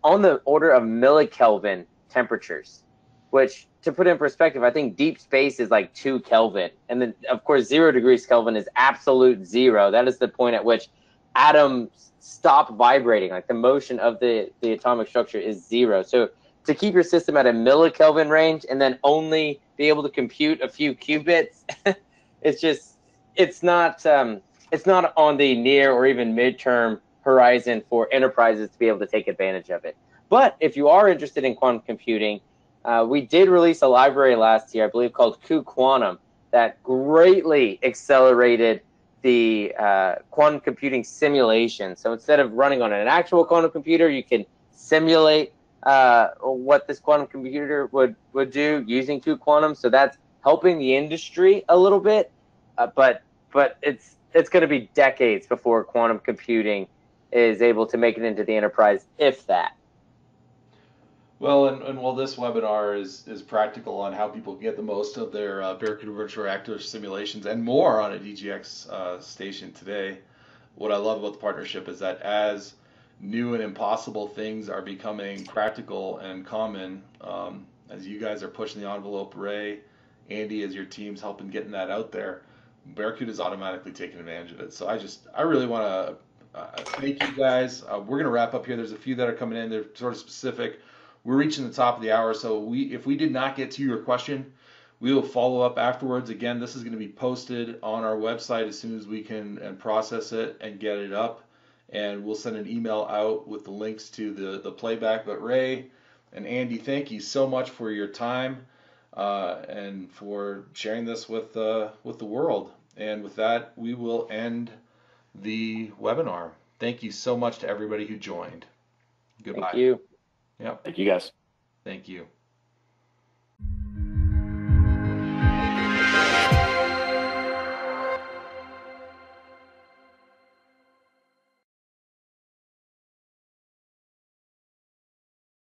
on the order of millikelvin temperatures. which, to put in perspective, I think deep space is like 2 Kelvin. And then, of course, 0 degrees Kelvin is absolute zero. That is the point at which atoms stop vibrating. Like the motion of the atomic structure is zero. So to keep your system at a millikelvin range and then only be able to compute a few qubits, it's not on the near or even midterm horizon for enterprises to be able to take advantage of it. But if you are interested in quantum computing, we did release a library last year, I believe, called cuQuantum, that greatly accelerated the quantum computing simulation. So instead of running on an actual quantum computer, you can simulate what this quantum computer would do using cuQuantum. So that's helping the industry a little bit, but it's going to be decades before quantum computing is able to make it into the enterprise, if that. Well, and while this webinar is practical on how people can get the most of their Barracuda Virtual Reactor simulations and more on a DGX station today, what I love about the partnership is that as new and impossible things are becoming practical and common, as you guys are pushing the envelope, Ray, Andy, as your team's helping getting that out there, Barracuda is automatically taking advantage of it. So I really want to thank you guys. We're going to wrap up here. There's a few that are coming in. They're sort of specific. We're reaching the top of the hour, so if we did not get to your question, we will follow up afterwards. Again, this is going to be posted on our website as soon as we can and process it and get it up, and we'll send an email out with the links to the playback. But Ray and Andy, thank you so much for your time and for sharing this with the world. And with that, we will end the webinar. Thank you so much to everybody who joined. Goodbye. Thank you. Yep. Thank you, guys. Thank you.